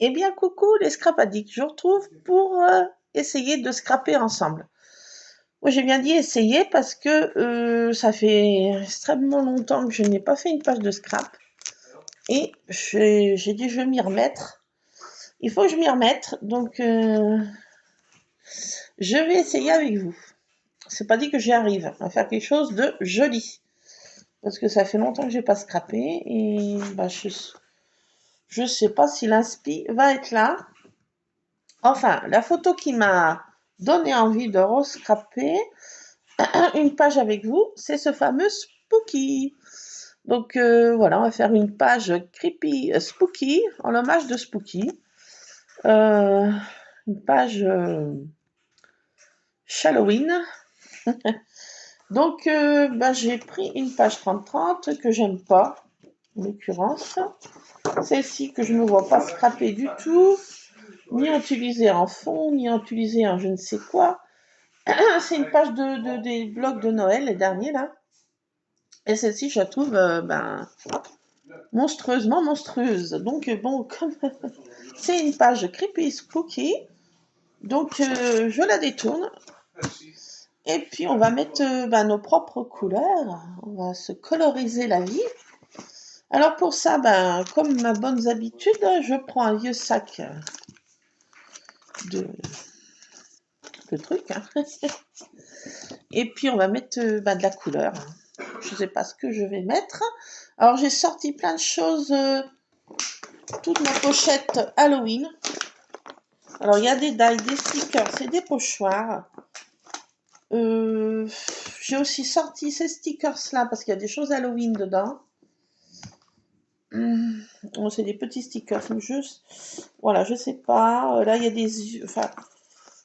Eh bien, coucou les scrap addicts, je vous retrouve pour essayer de scraper ensemble. Moi, j'ai bien dit essayer parce que ça fait extrêmement longtemps que je n'ai pas fait une page de scrap. Et j'ai dit je vais m'y remettre. Il faut que je m'y remette, donc je vais essayer avec vous. C'est pas dit que j'y arrive à faire quelque chose de joli. Parce que ça fait longtemps que j'ai pas scrappé et bah, je sais pas si l'inspi va être là. Enfin, la photo qui m'a donné envie de rescraper une page avec vous, c'est ce fameux Spooky. Donc voilà, on va faire une page creepy Spooky en l'hommage de Spooky. Une page Halloween. Donc j'ai pris une page 30-30 que j'aime pas, en l'occurrence. Celle-ci que je ne vois pas scraper du tout, ni utiliser en fond, ni utiliser en je ne sais quoi. C'est une page des blogs de Noël, les derniers là. Et celle-ci, je la trouve monstrueusement monstrueuse. Donc bon, comme c'est une page creepy spooky, donc je la détourne. Et puis on va mettre nos propres couleurs. On va se coloriser la vie. Alors pour ça, comme ma bonne habitude, je prends un vieux sac de trucs. Hein. Et puis on va mettre de la couleur. Je ne sais pas ce que je vais mettre. Alors j'ai sorti plein de choses, toute ma pochette Halloween. Alors il y a des die, des stickers et des pochoirs. J'ai aussi sorti ces stickers là parce qu'il y a des choses Halloween dedans. C'est des petits stickers. Voilà, je sais pas. Là il y a des yeux. Enfin,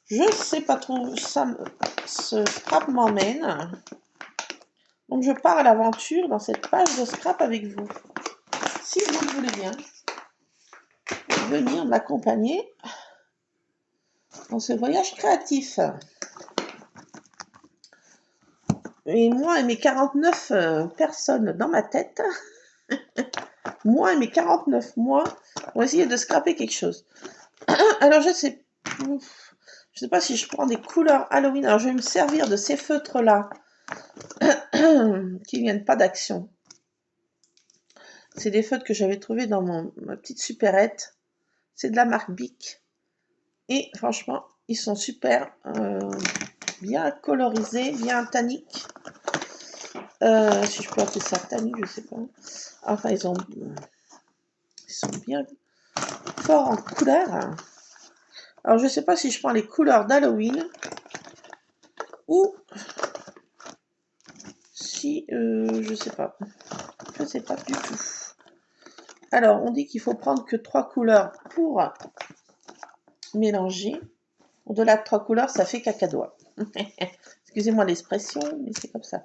je sais pas trop où ce scrap m'emmène. Donc je pars à l'aventure dans cette page de scrap avec vous. Si vous le voulez bien, venir m'accompagner dans ce voyage créatif. Et moi et mes 49 personnes dans ma tête, moi et mes 49 mois, on va essayer de scraper quelque chose. Alors je sais pas si je prends des couleurs Halloween. Alors je vais me servir de ces feutres là qui viennent pas d'Action. C'est des feutres que j'avais trouvés dans ma petite supérette. C'est de la marque Bic. Et franchement, ils sont super bien colorisés, bien tanniques. Si je peux appeler ça tannique, je sais pas. Enfin, ils sont bien forts en couleurs. Alors, je sais pas si je prends les couleurs d'Halloween ou si je sais pas. Je sais pas du tout. Alors, on dit qu'il faut prendre que 3 couleurs pour mélanger. Au-delà de 3 couleurs, ça fait cacadois. Excusez-moi l'expression, mais c'est comme ça.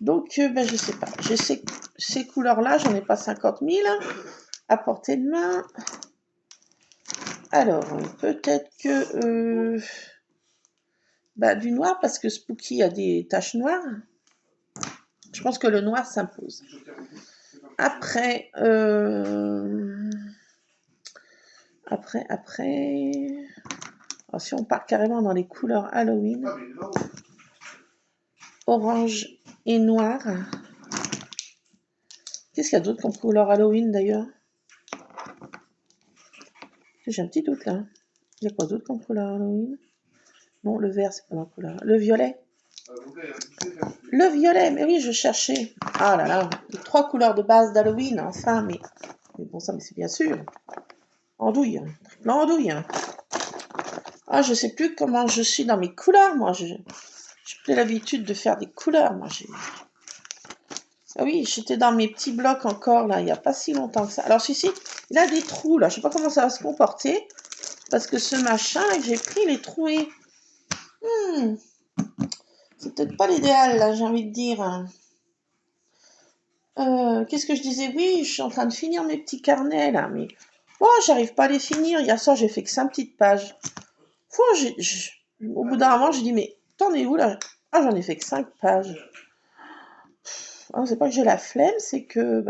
Donc, je sais pas. Je sais que ces couleurs-là, j'en ai pas 50 000 à portée de main. Alors, peut-être que du noir, parce que Spooky a des taches noires. Je pense que le noir s'impose. Après, alors, si on part carrément dans les couleurs Halloween, orange et noir. Qu'est-ce qu'il y a d'autre comme couleur Halloween d'ailleurs? J'ai un petit doute là. Il y a quoi d'autre comme couleur Halloween? Non, le vert, c'est pas la couleur. Le violet. Le violet, mais oui, je cherchais. Ah là là, les 3 couleurs de base d'Halloween, enfin, mais bon, ça, mais c'est bien sûr. Andouille, triple andouille. Ah, je sais plus comment je suis dans mes couleurs, moi. J'ai pris l'habitude de faire des couleurs, moi. Ah oui, j'étais dans mes petits blocs encore, là, il n'y a pas si longtemps que ça. Alors, celui-ci, il a des trous, là. Je sais pas comment ça va se comporter. Parce que ce machin, là, que j'ai pris, il est troué. C'est peut-être pas l'idéal, là, j'ai envie de dire. Qu'est-ce que je disais? Oui, je suis en train de finir mes petits carnets, là, mais... Oh, j'arrive pas à les finir. Hier soir, j'ai fait que 5 petites pages. Au bout d'un moment, j'ai dit, mais t'en es où, là? Ah, j'en ai fait que 5 pages. Ah, c'est pas que j'ai la flemme, c'est que,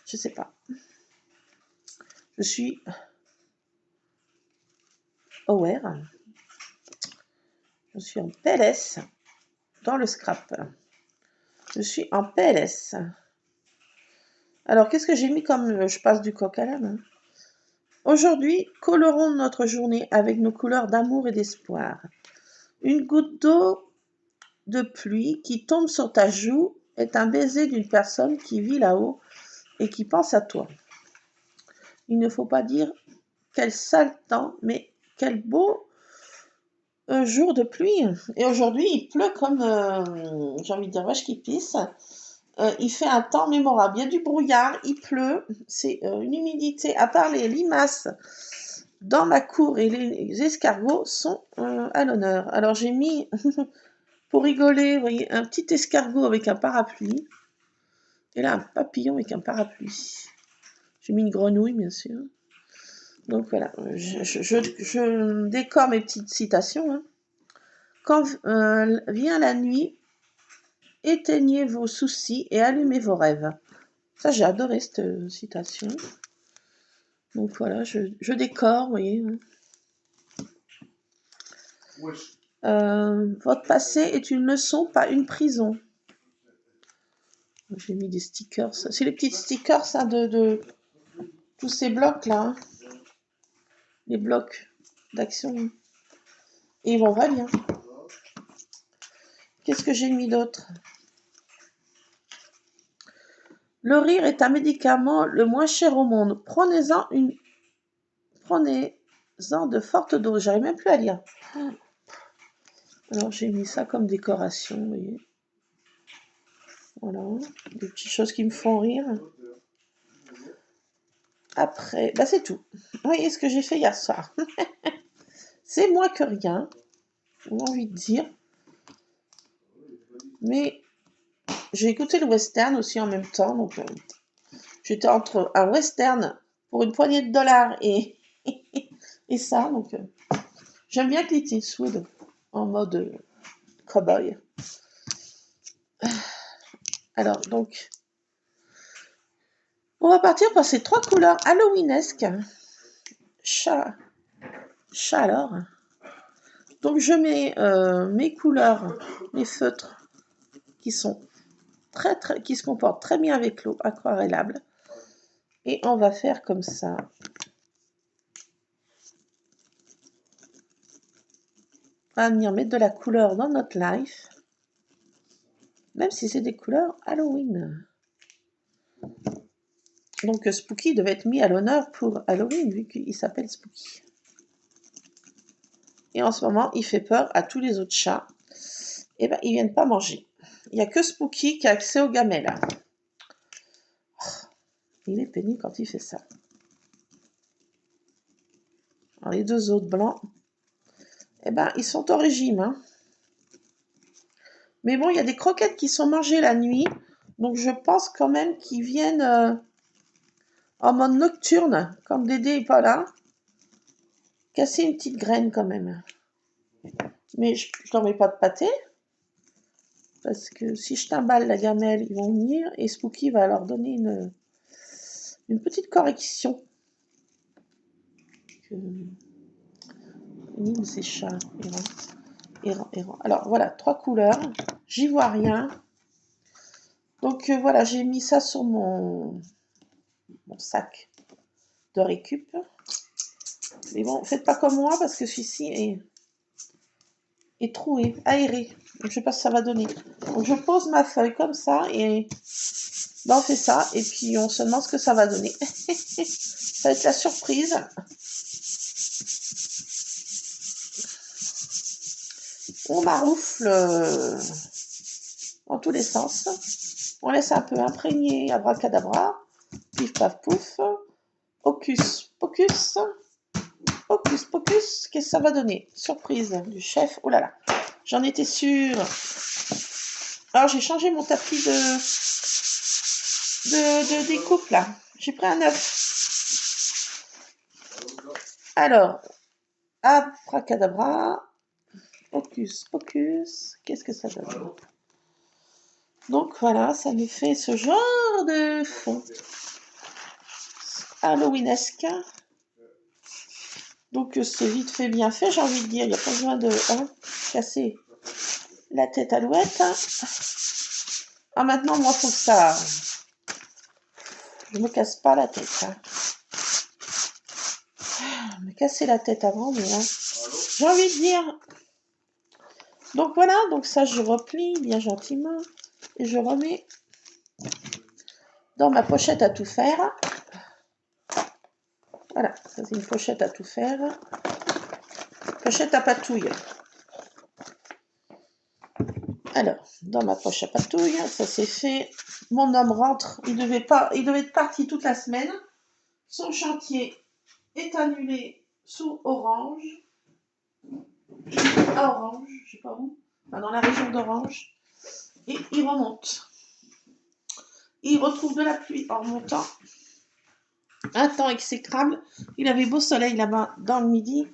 je sais pas. Je suis aware. Je suis en PLS dans le scrap. Je suis en PLS. Alors, qu'est-ce que j'ai mis comme... Je passe du coq à l'âne. Aujourd'hui, colorons notre journée avec nos couleurs d'amour et d'espoir. Une goutte d'eau de pluie qui tombe sur ta joue est un baiser d'une personne qui vit là-haut et qui pense à toi. Il ne faut pas dire quel sale temps, mais quel beau jour de pluie. Et aujourd'hui, il pleut comme, j'ai envie de dire, vache qui pisse. Il fait un temps mémorable. Il y a du brouillard, il pleut, c'est une humidité, à part les limaces dans ma cour et les escargots sont à l'honneur. Alors j'ai mis, pour rigoler, vous voyez, un petit escargot avec un parapluie. Et là, un papillon avec un parapluie. J'ai mis une grenouille, bien sûr. Donc voilà, je décore mes petites citations. Hein. Quand vient la nuit, éteignez vos soucis et allumez vos rêves. Ça, j'ai adoré cette citation. Donc voilà, je décore, vous voyez. Votre passé est une leçon, pas une prison. J'ai mis des stickers. C'est les petits stickers ça, de tous ces blocs-là. Hein. Les blocs d'action. Et ils vont vraiment bien. Qu'est-ce que j'ai mis d'autre? Le rire est un médicament le moins cher au monde. Prenez-en de fortes doses. J'arrive même plus à lire. Alors j'ai mis ça comme décoration, vous voyez. Voilà, des petites choses qui me font rire. Après, bah c'est tout. Vous voyez ce que j'ai fait hier soir. C'est moins que rien, j'ai envie de dire. Mais j'ai écouté le western aussi en même temps. Donc j'étais entre un western pour une poignée de dollars et ça. Donc j'aime bien Clint Eastwood en mode cowboy. Alors donc, on va partir par ces 3 couleurs halloweenesques. Chat alors. Donc je mets mes couleurs, mes feutres qui sont qui se comportent très bien avec l'eau aquarellable. Et on va faire comme ça. On va venir mettre de la couleur dans notre life. Même si c'est des couleurs Halloween. Donc Spooky devait être mis à l'honneur pour Halloween, vu qu'il s'appelle Spooky. Et en ce moment, il fait peur à tous les autres chats. Et ben, ils viennent pas manger. Il n'y a que Spooky qui a accès aux gamelles. Oh, il est pénible quand il fait ça. Alors, les 2 autres blancs, eh ben, ils sont au régime. Hein. Mais bon, il y a des croquettes qui sont mangées la nuit. Donc, je pense quand même qu'ils viennent en mode nocturne, comme Dédé n'est pas là. Casser une petite graine quand même. Mais je n'en mets pas de pâté. Parce que si je t'emballe la gamelle, ils vont venir. Et Spooky va leur donner une petite correction. Nîmes, c'est chat. Errant. Alors voilà, 3 couleurs. J'y vois rien. Donc voilà, j'ai mis ça sur mon sac de récup. Mais bon, faites pas comme moi parce que celui-ci est troué, aéré. Donc, je sais pas ce que ça va donner. Donc je pose ma feuille comme ça et ben, on fait ça et puis on se demande ce que ça va donner. Ça va être la surprise. On maroufle dans tous les sens. On laisse un peu imprégner abracadabra. Pif paf pouf. Hocus pocus. Hocus pocus. Qu'est-ce que ça va donner? Surprise du chef. Oh là là. J'en étais sûre. Alors j'ai changé mon tapis de découpe là. J'ai pris un œuf. Alors, abracadabra. Hocus pocus. Qu'est-ce que ça donne? Donc voilà, ça nous fait ce genre de fond. halloweenesque. Donc c'est vite fait, bien fait, j'ai envie de dire. Il n'y a pas besoin de casser la tête à l'ouette. Ah, maintenant, moi, faut que ça... Je me casse pas la tête. Me casser la tête avant, mais là... J'ai envie de dire... Donc voilà, donc ça, je replie bien gentiment. Et je remets dans ma pochette à tout faire. Voilà, ça c'est une pochette à tout faire. Pochette à patouille. Alors, dans ma poche à patouille, ça c'est fait. Mon homme rentre, il devait être parti toute la semaine. Son chantier est annulé sous Orange. À Orange, je sais pas où, enfin, dans la région d'Orange. Et il remonte. Il retrouve de la pluie en remontant. Un temps exécrable. Il avait beau soleil là-bas dans le midi.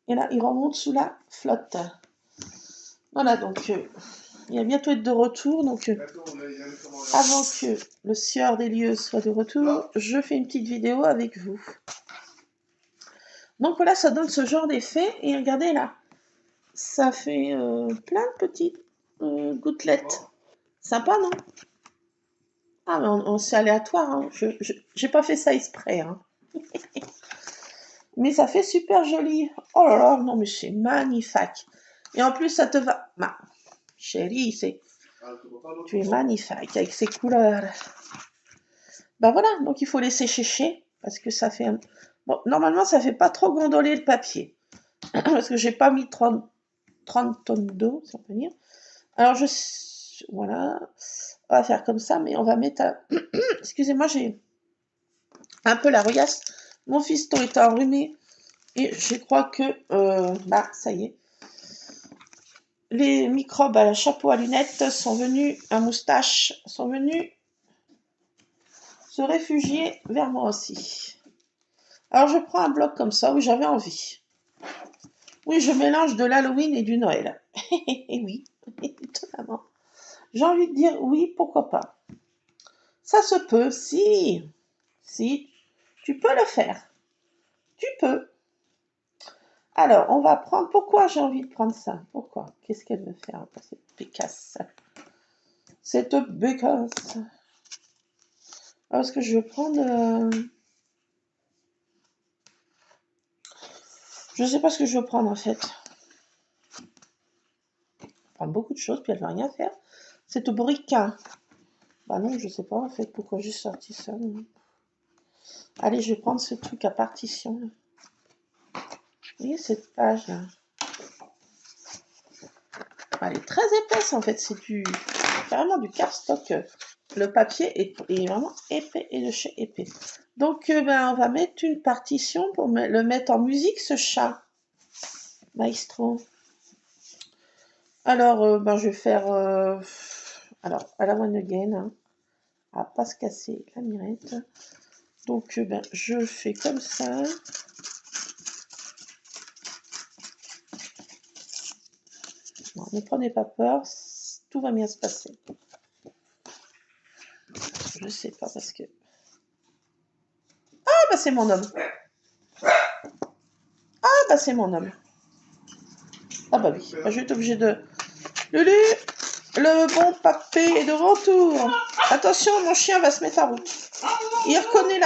Et là, il remonte sous la flotte. Voilà, donc il va bientôt être de retour. Donc avant que le sieur des lieux soit de retour, je fais une petite vidéo avec vous. Donc voilà, ça donne ce genre d'effet. Et regardez là, ça fait plein de petites gouttelettes. Sympa, non? Ah, mais c'est aléatoire. Hein. J'ai pas fait ça exprès. Hein. Mais ça fait super joli. Oh là là, non, mais c'est magnifique. Et en plus, ça te va. Ma chérie, tu es magnifique avec ces couleurs. Ben voilà, donc il faut laisser sécher. Parce que ça fait... Bon, normalement, ça fait pas trop gondoler le papier. Parce que j'ai pas mis 30 tonnes d'eau, si on peut dire. Alors, voilà. On va faire comme ça, mais on va mettre... Excusez-moi, j'ai un peu la rouillasse. Mon fiston est enrhumé. Et je crois que... ça y est. Les microbes à chapeau à lunettes sont venus, à moustache, sont venus se réfugier vers moi aussi. Alors, je prends un bloc comme ça, où j'avais envie. Oui, je mélange de l'Halloween et du Noël. Et oui, étonnamment. J'ai envie de dire oui, pourquoi pas. Ça se peut, si, tu peux le faire. Tu peux. Alors, on va prendre... Pourquoi j'ai envie de prendre ça? Pourquoi? Qu'est-ce qu'elle veut faire? Cette bécasse. Cette bécasse. Alors, est-ce que je vais prendre... Je ne sais pas ce que je veux prendre, en fait. Je vais prendre beaucoup de choses, puis elle ne va rien faire. Cette brique. Bah non, je ne sais pas, en fait, pourquoi j'ai sorti ça. Allez, je vais prendre ce truc à partition. Là. Vous voyez cette page là? Elle est très épaisse en fait, c'est carrément du cardstock. Le papier est vraiment épais et de chez épais. Donc on va mettre une partition pour le mettre en musique, ce chat. Maestro. Alors, je vais faire... alors, à la one again, hein, à pas se casser la mirette. Donc, je fais comme ça. Non, ne prenez pas peur, tout va bien se passer. Je sais pas parce que... Ah, c'est mon homme. Ah, c'est mon homme. Ah bah oui, je vais être obligée de... Lulu, le bon papé est de retour. Attention, mon chien va se mettre en route. Il reconnaît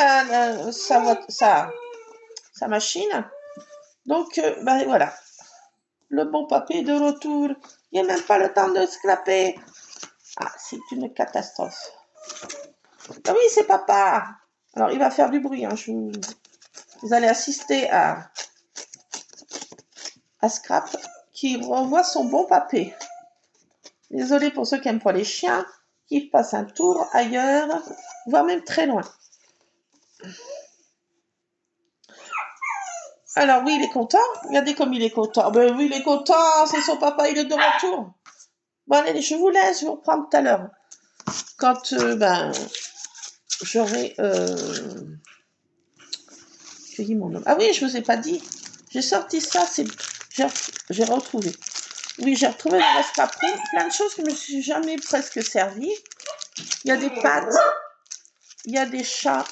sa machine. Donc, voilà. Le bon papé est de retour. Il n'y a même pas le temps de scraper. Ah, c'est une catastrophe. Ah oui, c'est papa. Alors, il va faire du bruit. Hein. Vous allez assister à Scrap qui revoit son bon papé. Désolé pour ceux qui n'aiment pas les chiens, qui passent un tour ailleurs, voire même très loin. Alors oui, il est content. Regardez comme il est content. Ben oui, il est content, c'est son papa, il est de retour. Bon allez, je vous laisse, je vous reprends tout à l'heure. Quand j'aurai cueilli mon homme. Ah oui, je vous ai pas dit. J'ai sorti ça, j'ai retrouvé. Oui, j'ai retrouvé dans la scraperie plein de choses que je me suis jamais presque servi. Il y a des pâtes, il y a des chats,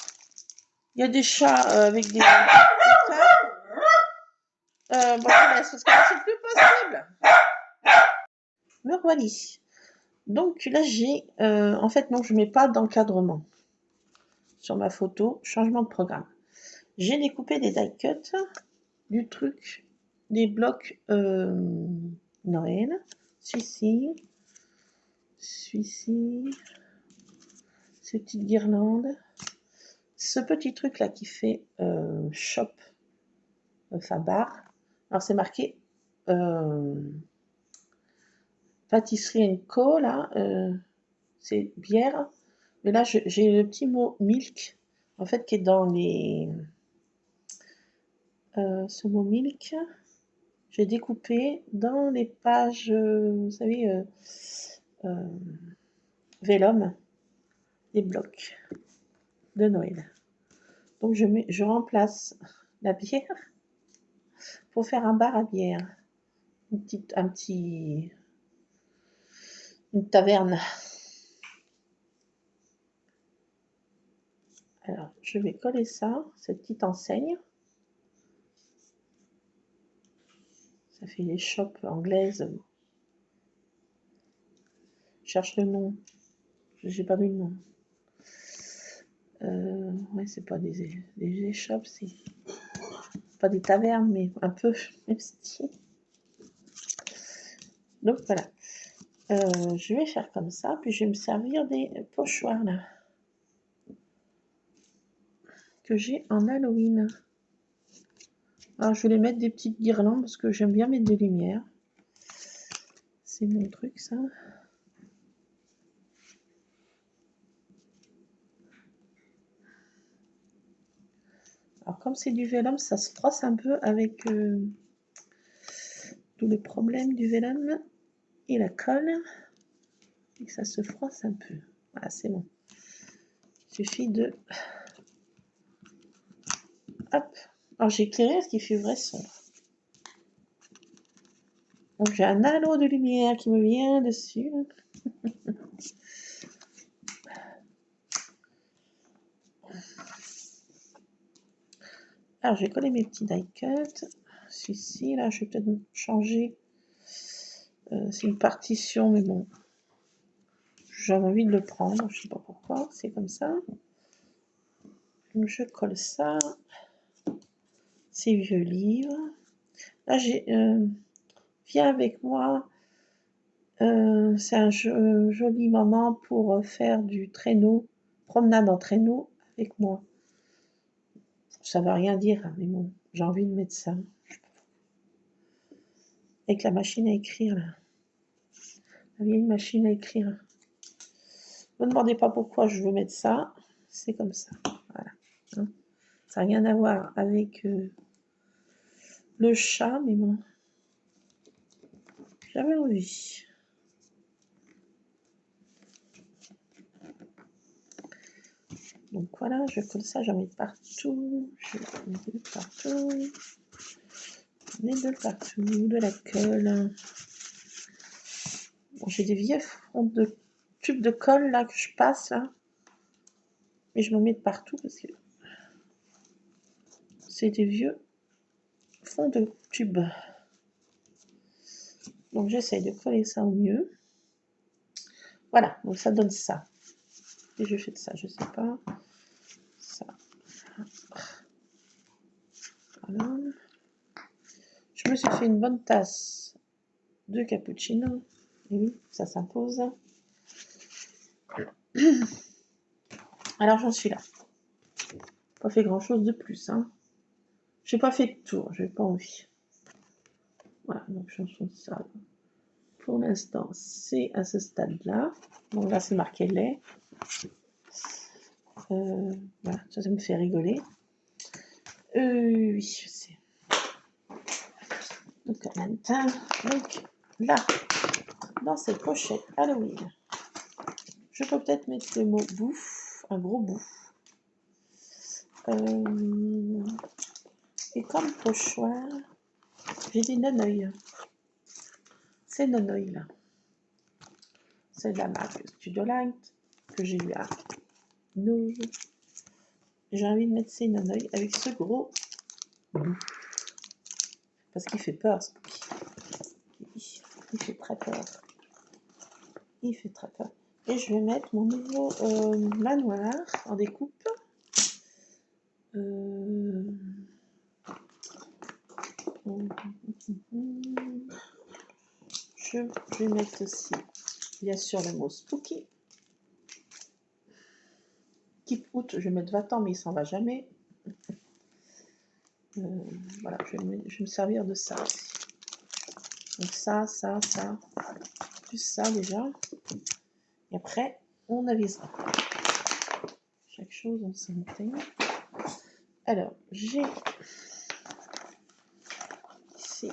Il y a des chats avec des câbles. Bon, je laisse parce que là, c'est plus possible. Me revoilà. Donc là, j'ai... en fait, non, je ne mets pas d'encadrement sur ma photo. Changement de programme. J'ai découpé des die cuts, du truc, des blocs Noël. Celui-ci. Celui-ci. Ces petites guirlandes. Ce petit truc là qui fait shop, enfin bar. Alors c'est marqué pâtisserie Co là, c'est bière. Mais là j'ai le petit mot milk en fait qui est dans les. Ce mot milk, j'ai découpé dans les pages, vous savez, Vellum, des blocs de Noël. Donc je remplace la bière pour faire un bar à bière. Une taverne. Alors, je vais coller ça, cette petite enseigne. Ça fait les shops anglaises. Je cherche le nom. J'ai pas vu le nom. Ouais, c'est pas des shops, c'est pas des tavernes, mais un peu même style. Donc voilà. Je vais faire comme ça, puis je vais me servir des pochoirs là que j'ai en Halloween. Alors je vais les mettre des petites guirlandes parce que j'aime bien mettre des lumières. C'est mon truc ça. Alors comme c'est du vélum, ça se froisse un peu avec tous les problèmes du vélum et la colle. Et ça se froisse un peu. Voilà, c'est bon. Il suffit de... Hop. Alors j'ai éclairé ce qui fait vrai sombre. Donc j'ai un halo de lumière qui me vient dessus. Alors j'ai collé mes petits die cuts. Celui-ci, là, je vais peut-être changer. C'est une partition, mais bon. J'avais envie de le prendre, je sais pas pourquoi. C'est comme ça. Donc je colle ça. Ces vieux livres. Là, j'ai... viens avec moi. C'est un joli moment pour faire du traîneau, promenade en traîneau avec moi. Ça ne veut rien dire, hein, mais bon, j'ai envie de mettre ça. Avec la machine à écrire, là. La vieille machine à écrire. Ne me demandez pas pourquoi je veux mettre ça. C'est comme ça. Voilà. Hein. Ça n'a rien à voir avec le chat, mais bon. J'avais envie. Donc voilà, je colle ça, j'en mets partout. Je mets de partout. Je mets de partout, de la colle. Bon, j'ai des vieux fonds de tubes de colle là que je passe là. Et je m'en mets de partout parce que c'est des vieux fonds de tubes. Donc j'essaye de coller ça au mieux. Voilà, donc ça donne ça. Et je fais de ça, je sais pas. Ça. Voilà. Je me suis fait une bonne tasse de cappuccino. Et oui, ça s'impose. Alors j'en suis là. Pas fait grand chose de plus. Hein. J'ai pas fait de tour, j'ai pas envie. Voilà, donc j'en suis ça. Pour l'instant, c'est à ce stade-là. Donc là, c'est marqué lait. Voilà, ça me fait rigoler. Oui, je sais. Donc en même temps, donc là, dans cette pochette Halloween, je peux peut-être mettre le mot bouffe, un gros bouffe. Et comme pochoir, j'ai des nonoïs. Ces nonoïs là. C'est de la marque Studio Light que j'ai eu à Nouge. J'ai envie de mettre ces naneuils avec ce gros loup. Parce qu'il fait peur, Spooky. Il fait très peur. Il fait très peur. Et je vais mettre mon nouveau manoir en découpe. Je vais mettre aussi, bien sûr, le mot Spooky. Keep out, je vais mettre 20 ans, mais il s'en va jamais. Voilà, je vais me servir de ça aussi. Donc ça, plus ça déjà. Et après, on avisera. Chaque chose en son temps. Alors, j'ai ici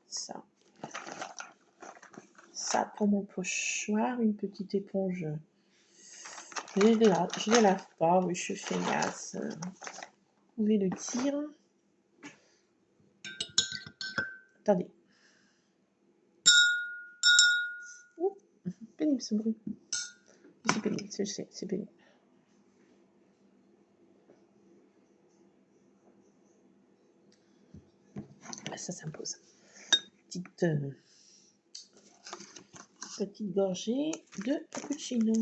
ça. Ça pour mon pochoir, une petite éponge. Je les lave pas, oui, je suis feignasse. Vous pouvez le dire. Attendez. Ouh, pénible ce bruit. C'est pénible, je sais, c'est pénible. Ça s'impose. Petite gorgée de cappuccino.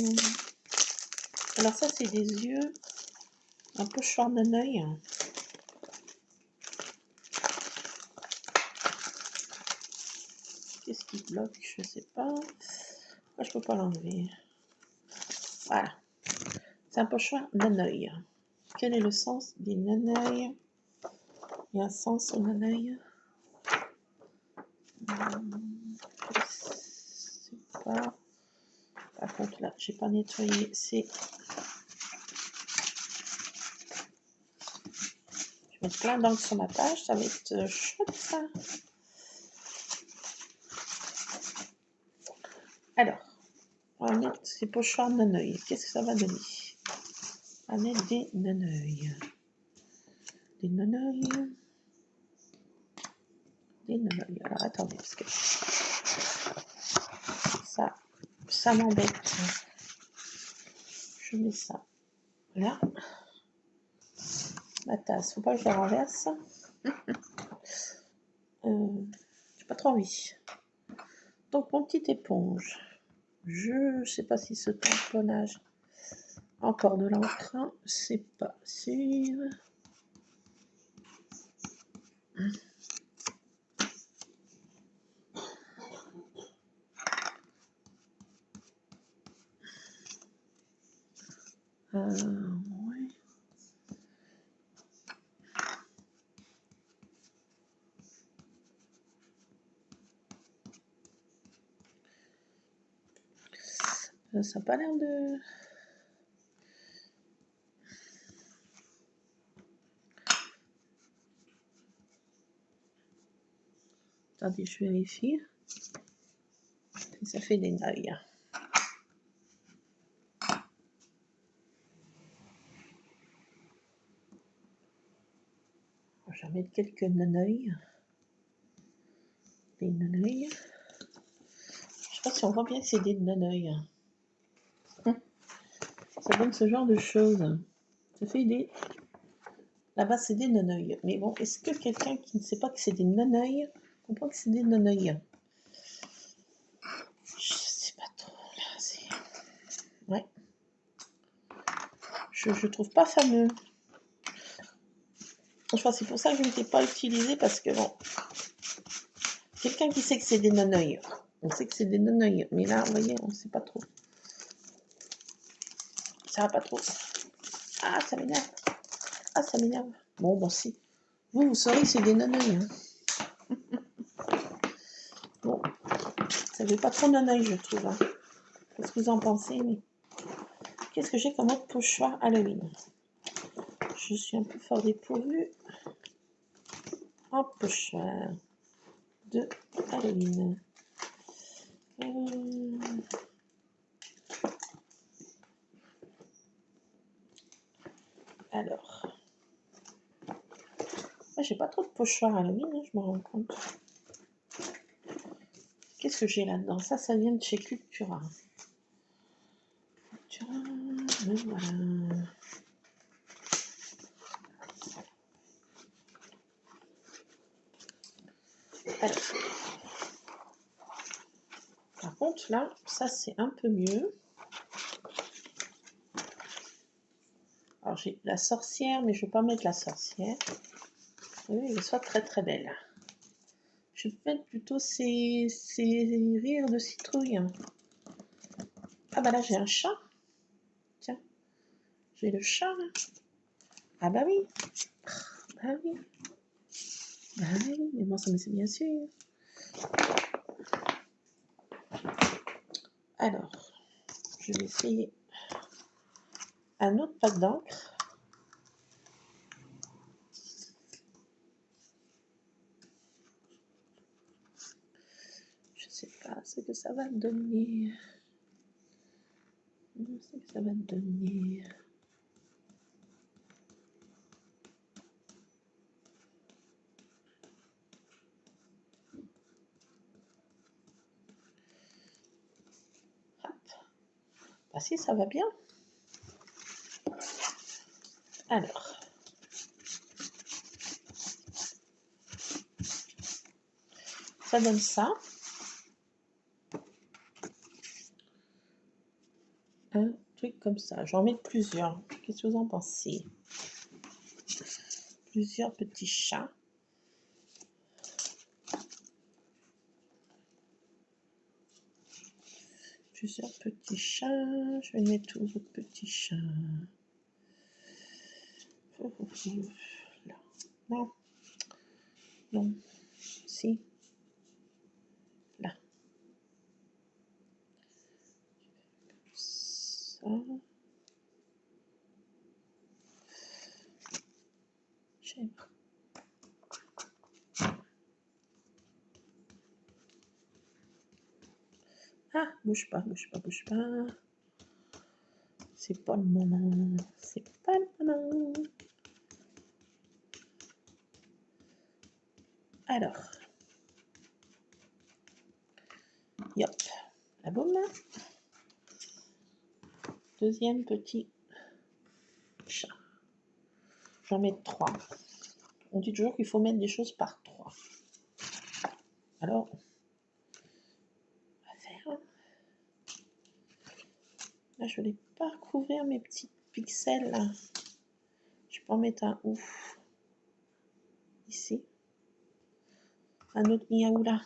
Alors ça, c'est des yeux, un pochoir d'un œil. Qu'est-ce qui bloque? Je sais pas. Moi, je peux pas l'enlever. Voilà. C'est un pochoir d'un œil. Quel est le sens des naneuils? Il y a un sens au naneuil? Je sais pas. Par contre, là, j'ai pas nettoyé. C'est. Je vais mettre plein d'encre sur ma page. Ça va être chouette, ça. Alors, on va mettre ces pochoirs naneuil. Qu'est-ce que ça va donner? On va mettre des naneuils. Des naneuils. Des naneuils. Alors, attendez, parce que ça m'embête. Je mets ça là. Ma tasse, faut pas que je la renverse. J'ai pas trop envie. Donc, mon petite éponge. Je sais pas si ce tamponnage encore de l'encre, c'est pas sûr. Ouais. Ça n'a pas l'air de... Attendez, je vérifie. Et ça fait des neuils. Je vais mettre quelques naneuils. Des naneuils. Je sais pas si on voit bien que c'est des naneuils. Ça donne ce genre de choses. Ça fait des... Là-bas, c'est des naneuils. Mais bon, est-ce que quelqu'un qui ne sait pas que c'est des naneuils comprend que c'est des naneuils? Je sais pas trop. Là, c'est... Ouais. Je trouve pas fameux. Je pense que c'est pour ça que je ne l'ai pas utilisé, parce que bon... Quelqu'un qui sait que c'est des naneuils. On sait que c'est des naneuils. Mais là, vous voyez, on ne sait pas trop. Ça va pas trop. Ah, ça m'énerve. Ah, ça m'énerve. Bon, bon, si. Vous saurez que c'est des naneuils. Hein. Bon, ça fait pas trop naneuil, je trouve. Hein. Qu'est-ce que vous en pensez? Mais qu'est-ce que j'ai comme autre pochoir Halloween? Je suis un peu fort dépourvu en pochoir de Halloween. Alors, moi j'ai pas trop de pochoirs Halloween, hein, je me rends compte. Qu'est-ce que j'ai là-dedans? Ça vient de chez Cultura. Voilà. Alors. Par contre, là, ça, c'est un peu mieux. Alors, j'ai la sorcière, mais je ne vais pas mettre la sorcière. Oui, elle soit très très belle. Je vais mettre plutôt ces rires de citrouille. Ah bah là, j'ai un chat. Tiens, j'ai le chat, là. Ah bah oui. Bah oui. Bah oui, mais moi, ça me c'est bien sûr. Alors, je vais essayer un autre pack d'encre. Je ne sais pas ce que ça va donner. Je sais que ça va donner. Hop. Bah si, ça va bien. Alors. Ça donne ça. Un truc comme ça. J'en mets plusieurs. Qu'est-ce que vous en pensez? Plusieurs petits chats. Plusieurs petits chats. Je vais mettre tous les autres petits chats. Là. Non. Non. Si. Là. Ça. J'aime. Ah, bouge pas, bouge pas, bouge pas. C'est pas le moment. C'est pas le moment. Alors. Yop. La boum. Deuxième petit chat. J'en mets 3. On dit toujours qu'il faut mettre des choses par 3. Alors, on va faire. Là, je vais pas recouvrir mes petits pixels. Là. Je peux en mettre un ouf. Ici. Un autre miaou là.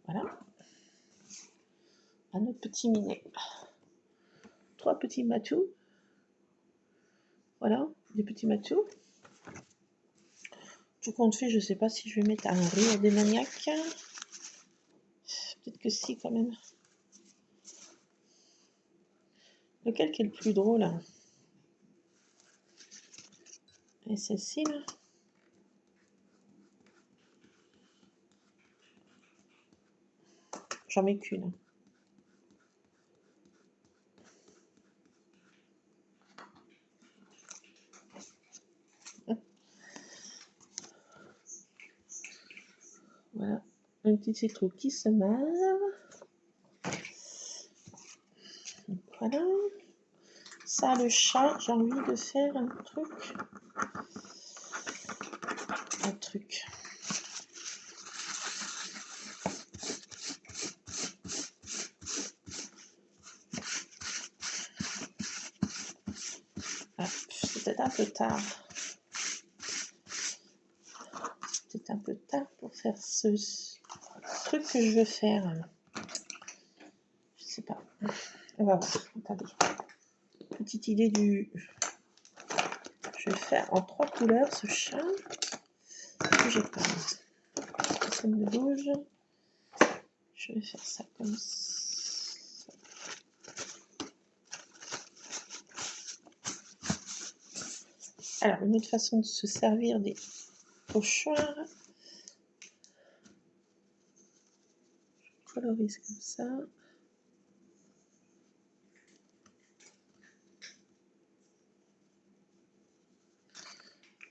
Voilà. Un autre petit minet. 3 petits matous. Voilà, des petits matous. Tout compte fait, je sais pas si je vais mettre un rire des maniaques. Peut-être que si, quand même. Lequel qui est le plus drôle? Et celle-ci, là. J'en mets qu'une. Voilà. Un petit citron qui se marre. Voilà. Ça, le chat, j'ai envie de faire un truc. Un truc. Ah, c'est peut-être un peu tard. C'est un peu tard pour faire ce truc que je veux faire. Je sais pas. On va voir. Attendez. Petite idée du... Je vais faire en 3 couleurs ce chat. J'ai pas. Ça me bouge. Je vais faire ça comme ça. Alors, une autre façon de se servir des pochoirs. Je colorise comme ça.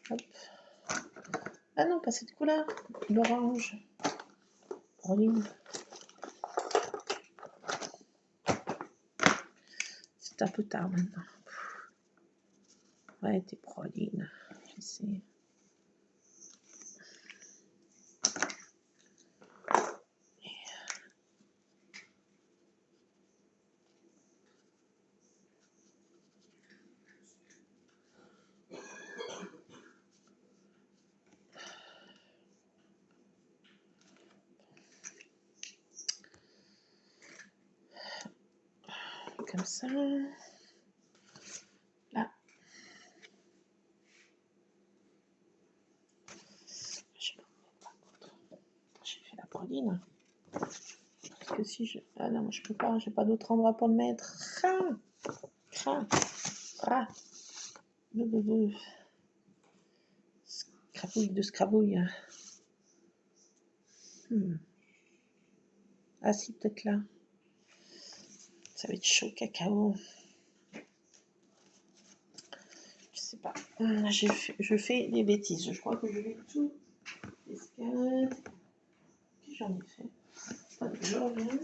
Hop. Ah non, pas cette couleur. L'orange. Praline. C'est un peu tard maintenant. Ouais, t'es praline. Je sais. Comme ça. Là. J'ai fait la praline. Parce que si je... Ah non, je peux pas. J'ai pas d'autre endroit pour le mettre. Crin. Crin. Ah. Scrabouille de scrabouille. Ah si, peut-être là. Ça va être chaud, cacao. Je sais pas. Je fais des bêtises. Je crois que je vais tout escalader. Qu'est-ce que j'en ai fait? Je reviens.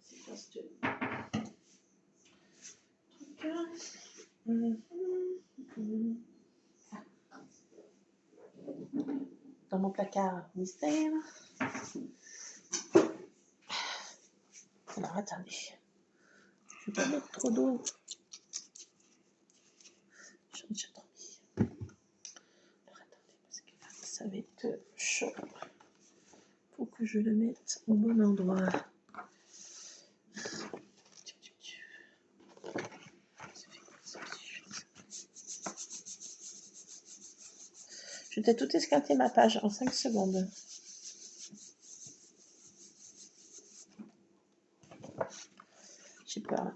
C'est quoi ce truc? Dans mon placard mystère. Alors attendez. Je vais pas mettre trop d'eau. J'en ai déjà trop mis. Alors attendez, parce que là, ça va être chaud. Faut que je le mette au bon endroit. Je vais tout esquinter ma page en 5 secondes. J'ai peur.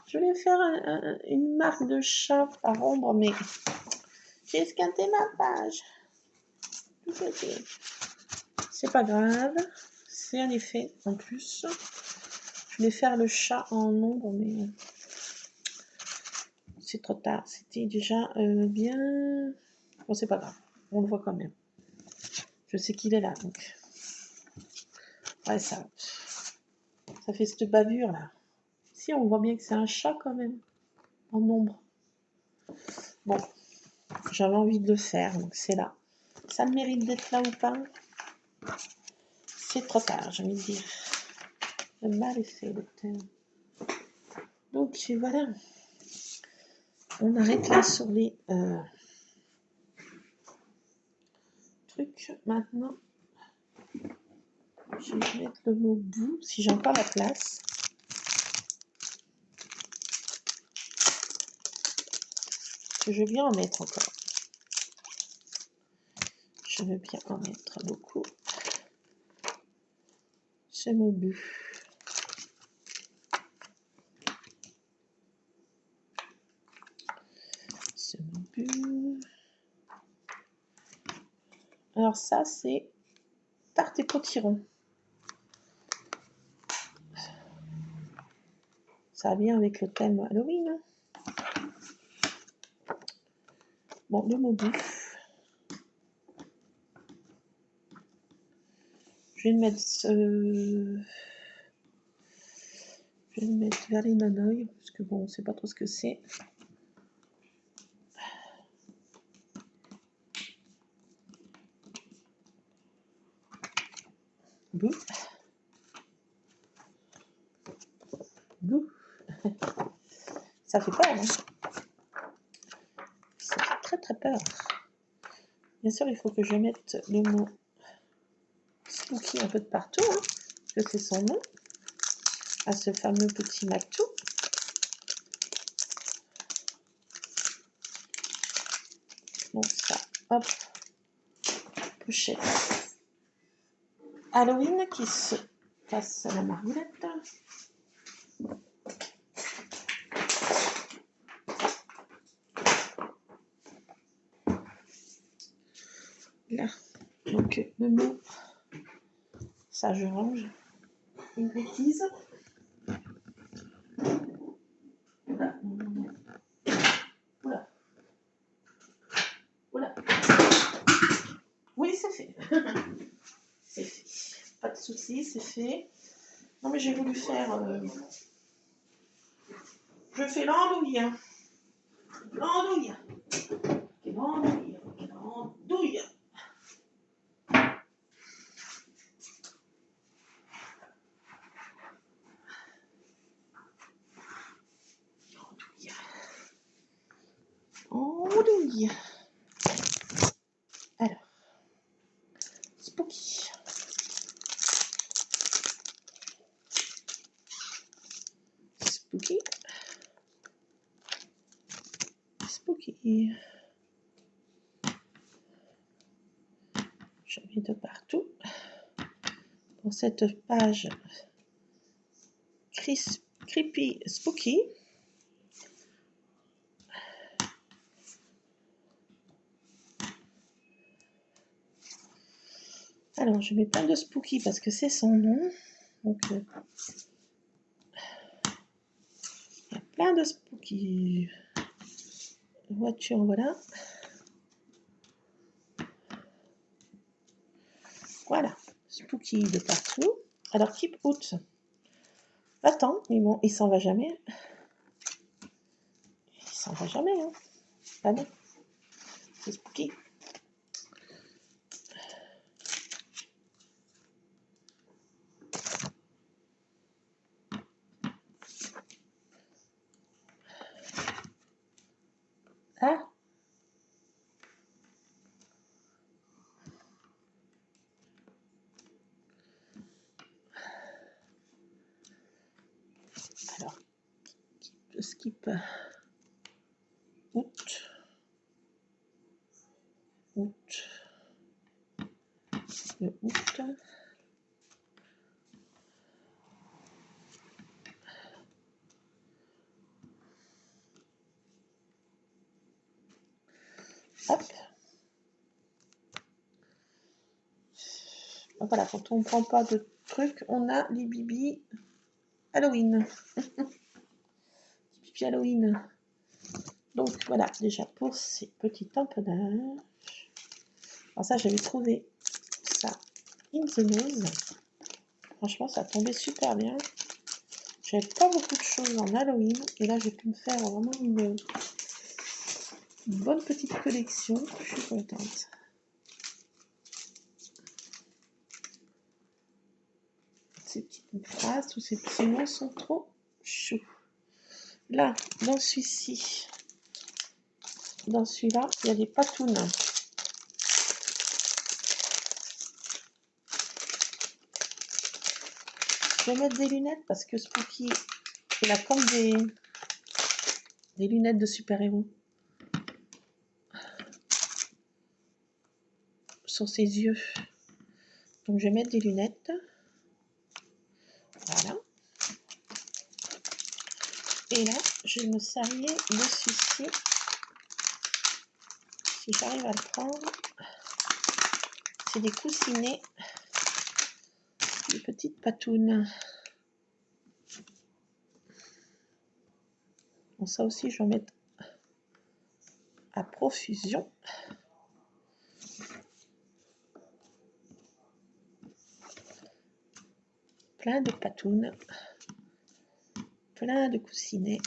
Je voulais faire une marque de chat par ombre, mais j'ai esquinté ma page. Tout petit. C'est pas grave. C'est un effet en plus. Je voulais faire le chat en ombre, mais c'est trop tard. C'était déjà bien... Bon, c'est pas grave. On le voit quand même. Je sais qu'il est là, donc... Ouais, ça fait cette bavure, là. Si, on voit bien que c'est un chat, quand même. En ombre. Bon. J'avais envie de le faire, donc c'est là. Ça le mérite d'être là ou pas? C'est trop tard, j'ai envie de dire. Le mal est fait, docteur. Donc, voilà. On arrête là sur les trucs. Maintenant, je vais mettre le mot bout, si j'ai encore la place. Je veux bien en mettre encore. Je veux bien en mettre beaucoup. Ce mot bout. Ce mot bout. Alors ça, c'est tarte et potiron. Ça va bien avec le thème Halloween. Bon, le mot bout. Je vais le mettre, vers les Nanoï, parce que bon, on ne sait pas trop ce que c'est. Bouh. Bouh. Ça fait peur, hein. Ça fait très très peur. Bien sûr, il faut que je mette le mot Spooky un peu de partout, hein, parce que c'est son nom, à ce fameux petit Mactou. Donc ça, hop, pochette. Halloween qui se casse la margoulette. Là, donc le mot, ça je range une bêtise. c'est fait. Non, mais j'ai voulu faire... Je fais l'andouille. Hein. L'andouille. L'andouille. L'andouille. Andouille. Alors. Spooky. Spooky. Spooky. J'en mets de partout. Pour cette page Creepy Spooky. Alors, je mets plein de Spooky parce que c'est son nom. Donc, il y a plein de Spooky. Voiture, voilà. Voilà, Spooky de partout. Alors, Keep Out. Attends, mais bon, il s'en va jamais. Il s'en va jamais, hein. Pas non. C'est Spooky. Ah. Alors, skip. Out. Out. Le out. Hop. Voilà, quand on ne prend pas de trucs, on a les bibis Halloween. Bibi Halloween. Donc voilà, déjà pour ces petits tamponnages. Alors ça, j'avais trouvé ça in the nose. Franchement, ça tombait super bien. J'avais pas beaucoup de choses en Halloween. Et là, j'ai pu me faire vraiment une bonne petite collection. Je suis contente. Ces petites phrases, tous ces petits mots sont trop choux. Là, dans celui-ci, dans celui-là, il y a des patounes. Je vais mettre des lunettes parce que Spooky, il a comme des lunettes de super-héros sur ses yeux. Donc je vais mettre des lunettes. Voilà. Et là, je vais me servir de celui-ci. Si j'arrive à le prendre. C'est des coussinets. Des petites patounes. Bon, ça aussi, je vais en mettre à profusion. Plein de patounes. Plein de coussinets.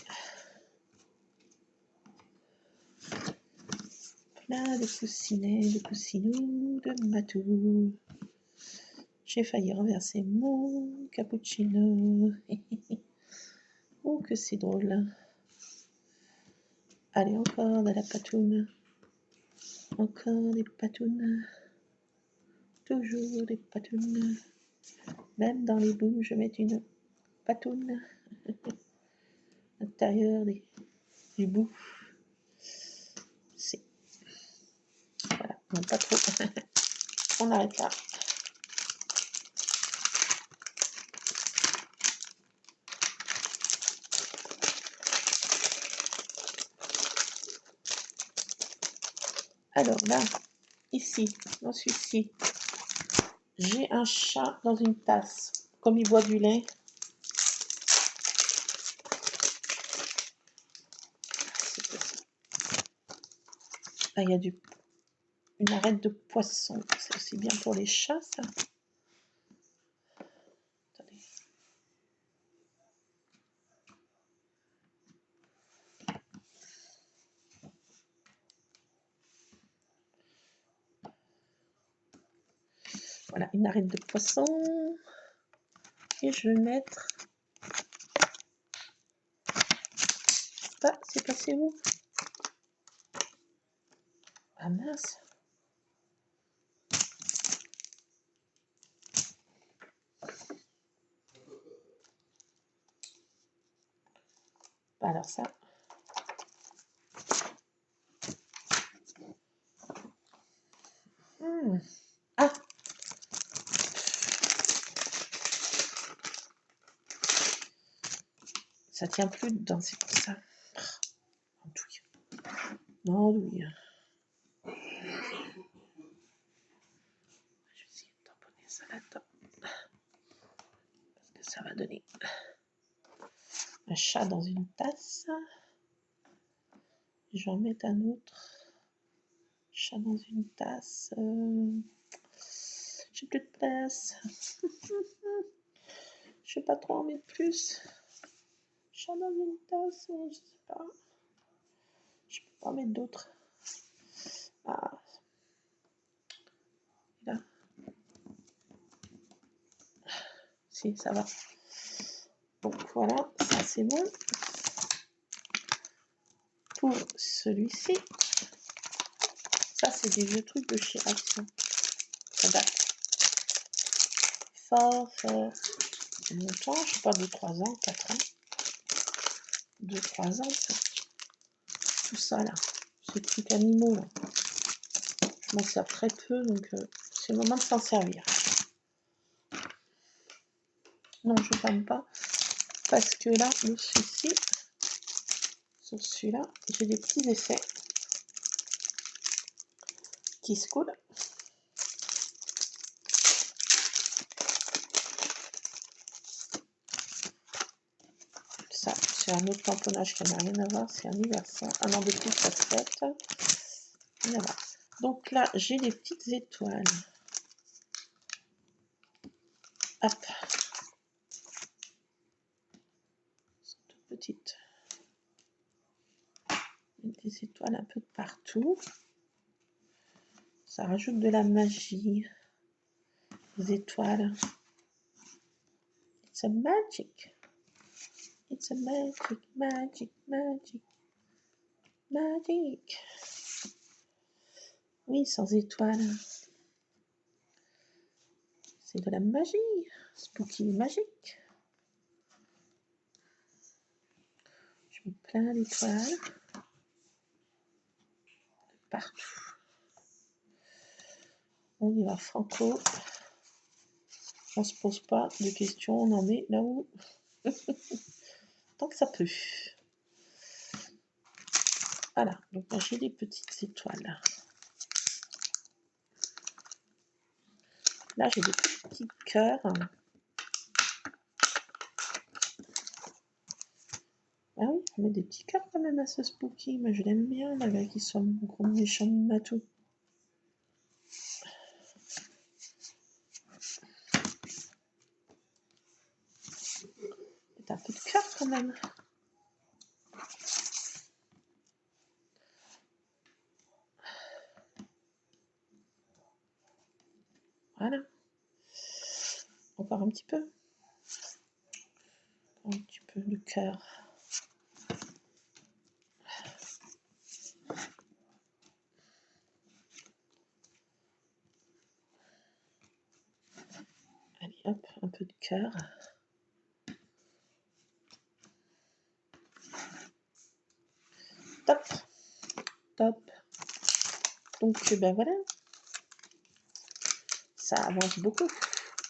Plein de coussinets, de coussinous, de matous. J'ai failli renverser mon cappuccino. Oh, que c'est drôle. Allez, encore de la patoune. Encore des patounes. Toujours des patounes. Même dans les bouts, je mets une patoune. À l'intérieur du bout. C'est... Voilà, non, pas trop. On arrête là. Alors là, ici, dans celui-ci, j'ai un chat dans une tasse. Comme il boit du lait. Là, il y a une arête de poisson. C'est aussi bien pour les chats, ça. Voilà, une arête de poisson. Et je vais mettre... Ah, c'est passé où? Ah mince. Alors ça. Ah, ça tient plus dedans, c'est pour ça. Non, oui. Je vais essayer de tamponner ça là-dedans. Parce que ça va donner un chat dans une tasse. Je vais en mettre un autre chat dans une tasse. J'ai plus de place. Je vais pas trop en mettre plus. Chat dans une tasse, je sais pas. Je peux pas en mettre d'autres. Ah. Là. Si, ça va. Donc voilà, ça c'est bon. Pour celui-ci, ça c'est des vieux trucs de chez Action. Ça date fort longtemps, je sais pas, 2-3 ans, 4 ans. 2-3 ans, ça. Tout ça là, ces trucs animaux là. Je m'en sers très peu, donc c'est le moment de s'en servir. Non, je ne ferme pas, parce que là, le souci, sur celui-là, j'ai des petits effets qui se coulent. Ça, c'est un autre tamponnage qui n'a rien à voir, c'est anniversaire. Un an de plus, ça se fête. Voilà. Donc là, j'ai les petites étoiles. Hop. Elles sont toutes petites. Des étoiles un peu de partout. Ça rajoute de la magie. Les étoiles. It's a magic. It's a magic, magic, magic. Magic. Oui, sans étoiles. C'est de la magie. Spooky magique. Je mets plein d'étoiles. Partout. On y va franco. On se pose pas de questions, on en met là où tant que ça peut. Voilà, donc moi j'ai des petites étoiles. Là j'ai des petits cœurs. Ah oui, on met des petits cœurs quand même à ce spooky, mais je l'aime bien malgré qu'il soit mon gros méchant matou. C'est un peu de cœur quand même. Voilà. Encore un petit peu. Un petit peu de cœur. Allez, hop, un peu de cœur. Top. Top. Donc, ben voilà. Ça avance beaucoup.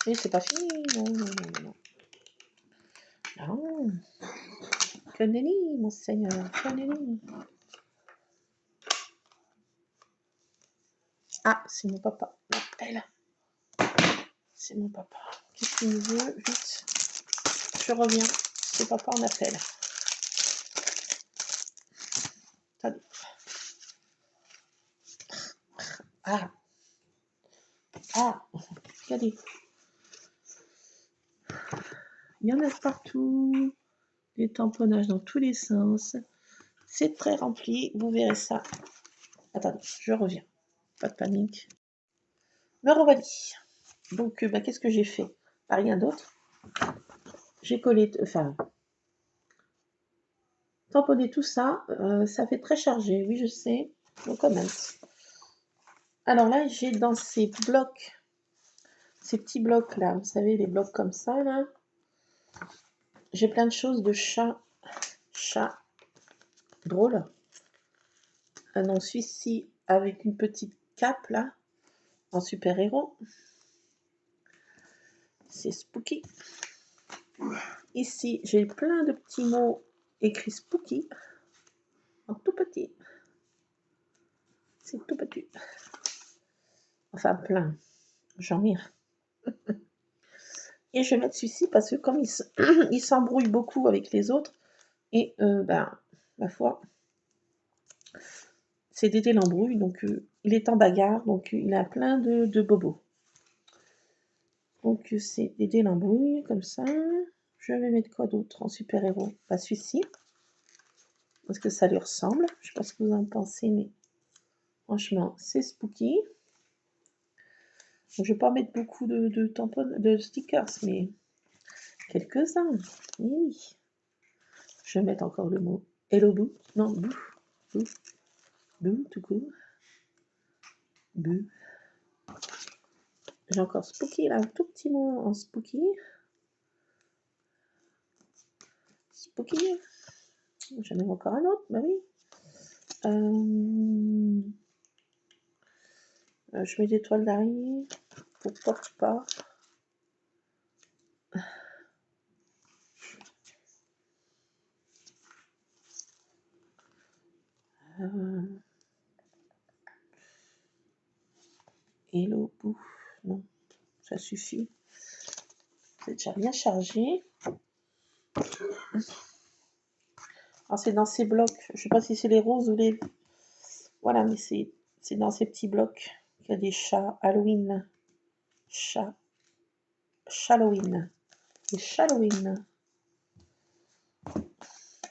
Et c'est pas fini. Non, non, non, non. Non. Que nenni, mon seigneur. Que nenni. Ah, c'est mon papa. L'appel. C'est mon papa. Qu'est-ce qu'il me veut? Vite. Je reviens. C'est papa en appel. Attendez. Ah. Ah. Regardez. Il y en a partout. Des tamponnages dans tous les sens. C'est très rempli. Vous verrez ça. Attendez, je reviens. Pas de panique. Me revoilà. Donc, bah, qu'est-ce que j'ai fait? Pas rien d'autre. J'ai collé, enfin, tamponné tout ça. Ça fait très chargé, oui, je sais. No comment. Alors là, j'ai dans ces blocs, ces petits blocs là, vous savez, les blocs comme ça là, j'ai plein de choses de chat drôle. Non, celui-ci avec une petite cape là, en super-héros. C'est Spooky. Ici, j'ai plein de petits mots écrits Spooky, en tout petit. C'est tout petit. Enfin, plein. J'en ai. Et je vais mettre celui-ci parce que comme il s'embrouille beaucoup avec les autres, et ben, ma foi, c'est Dédé l'embrouille, donc il est en bagarre, donc il a plein de bobos. Donc c'est Dédé l'embrouille, comme ça. Je vais mettre quoi d'autre en super-héros? Pas celui-ci, parce que ça lui ressemble. Je sais pas ce que vous en pensez, mais franchement, c'est Spooky. Donc, je vais pas mettre beaucoup de tampons, de stickers, mais quelques-uns. Oui. Je vais mettre encore le mot Hello Boo. Non, Boo. Boo. Boo, tout court. Boo. J'ai encore Spooky, là, un tout petit mot en Spooky. Spooky. J'en ai encore un autre, bah oui. Je mets des toiles d'araignée. Pourquoi pas. Hello Boo. Non, ça suffit. C'est déjà bien chargé. Alors c'est dans ces blocs. Je ne sais pas si c'est les roses ou les... Voilà, mais c'est dans ces petits blocs qu'il y a des chats Halloween. Halloween. Les Halloween.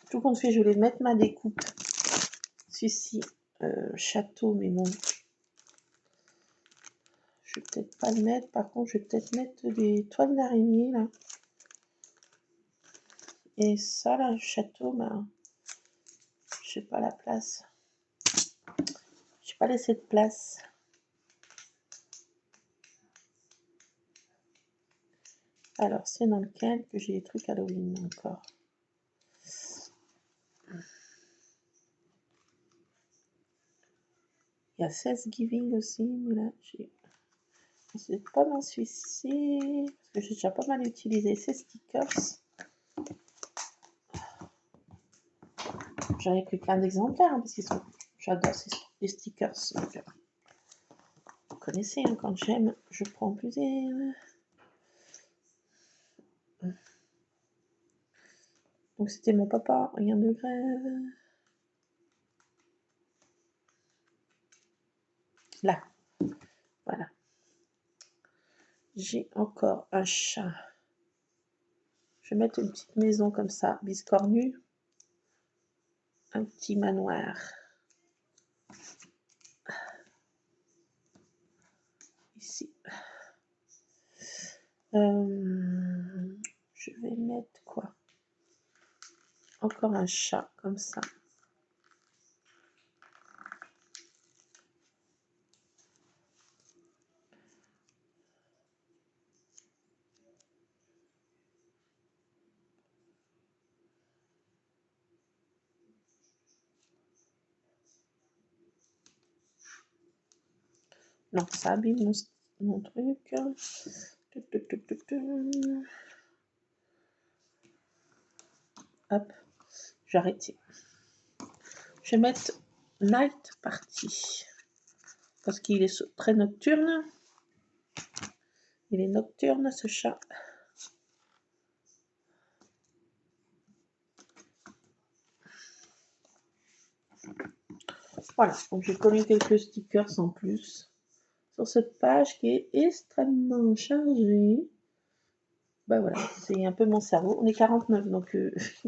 Tout compte fait, je voulais mettre ma découpe. Celui-ci, château, mais bon. Je vais peut-être pas le mettre. Par contre, je vais peut-être mettre des toiles d'araignée, là. Et ça, là, le château, bah, je sais pas la place. J'ai pas laissé de place. Alors, c'est dans lequel que j'ai des trucs Halloween encore. Il y a Thanksgiving aussi, mais là, c'est pas dans celui-ci, parce que j'ai déjà pas mal utilisé ces stickers. J'en ai pris plein d'exemplaires, hein, parce qu'ils sont... J'adore les stickers. Donc, vous connaissez, hein, quand j'aime, je prends plusieurs. Donc c'était mon papa, rien de grève. Là, voilà. J'ai encore un chat. Je vais mettre une petite maison comme ça, biscornue. Un petit manoir. Ici. Je vais mettre quoi? Encore un chat comme ça. Non, ça abîme mon truc. Hop, j'ai arrêté. Je vais mettre Night Party. Parce qu'il est très nocturne. Il est nocturne, ce chat. Voilà, donc j'ai collé quelques stickers en plus sur cette page qui est extrêmement chargée. Ben voilà, c'est un peu mon cerveau. On est 49, donc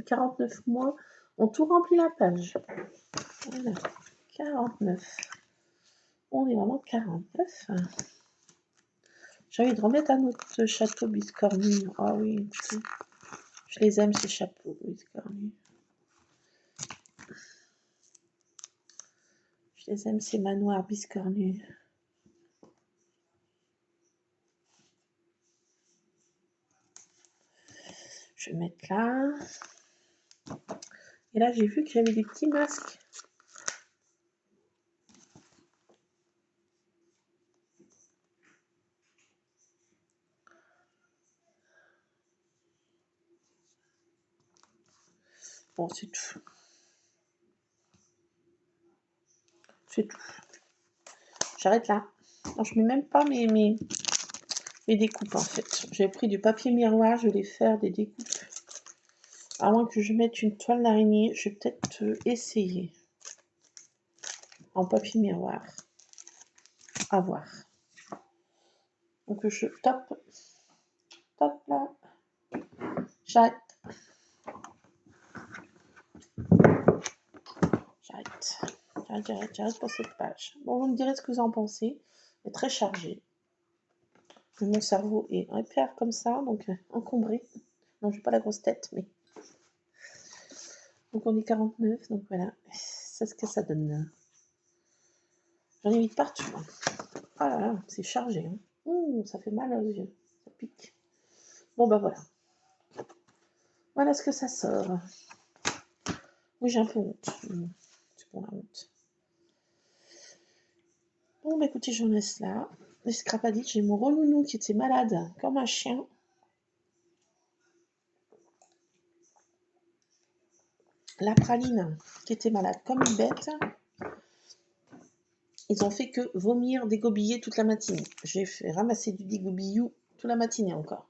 49 mois, on tout remplit la page. Voilà, 49. On est vraiment 49. J'ai envie de remettre un autre chapeau biscornu. Ah oui, je les aime ces chapeaux biscornus. Je les aime ces manoirs biscornus. Je vais mettre là. Et là, j'ai vu que j'avais des petits masques. Bon, c'est tout. C'est tout. J'arrête là. Non, je mets même pas mes découpes en fait. J'ai pris du papier miroir, je vais faire des découpes. À moins que je mette une toile d'araignée, je vais peut-être essayer. En papier miroir. À voir. Donc je tape. Tape là. J'arrête. J'arrête pour cette page. Bon, vous me direz ce que vous en pensez. C'est très chargé. Mon cerveau est hyper comme ça, donc encombré. Non, j'ai pas la grosse tête, mais... Donc on est 49, donc voilà. C'est ce que ça donne. J'en ai mis partout. Ah là là, c'est chargé. Hein. Ouh, ça fait mal aux yeux. Ça pique. Bon, bah voilà. Voilà ce que ça sort. Oui, j'ai un peu honte. C'est pour la honte. Bon, bah écoutez, j'en laisse là. Les scrapadiques, j'ai mon renounou qui était malade comme un chien. La praline qui était malade comme une bête. Ils ont fait que vomir, dégobiller toute la matinée. J'ai fait ramasser du dégobillou toute la matinée encore.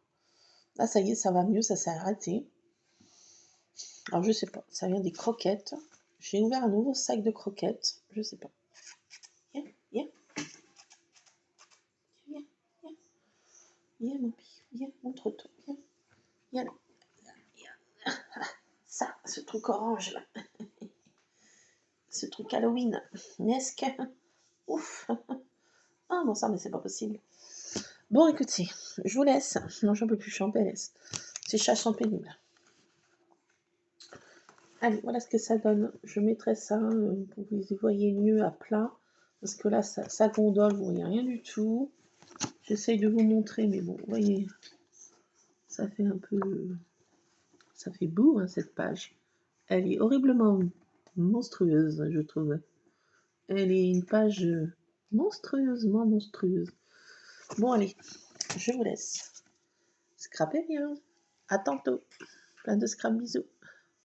Là, ça y est, ça va mieux, ça s'est arrêté. Alors, je sais pas, ça vient des croquettes. J'ai ouvert un nouveau sac de croquettes. Je sais pas. Viens, viens. Viens, viens. Viens, mon pire. Viens, montre-toi. Viens. Viens là. Viens. Ça, ce truc orange là. Ce truc Halloween. Nesque. Ouf. Ah bon, ça, mais c'est pas possible. Bon, écoutez, je vous laisse. Non, j'en peux plus, je suis en PLS. C'est chasse en pénible. Allez, voilà ce que ça donne. Je mettrai ça pour que vous y voyez mieux à plat. Parce que là, ça gondole, vous voyez rien du tout. J'essaye de vous montrer, mais bon, vous voyez, ça fait un peu... Ça fait beau, hein, cette page. Elle est horriblement monstrueuse, je trouve. Elle est une page monstrueusement monstrueuse. Bon, allez, je vous laisse. Scrapez bien. À tantôt. Plein de scrap, bisous.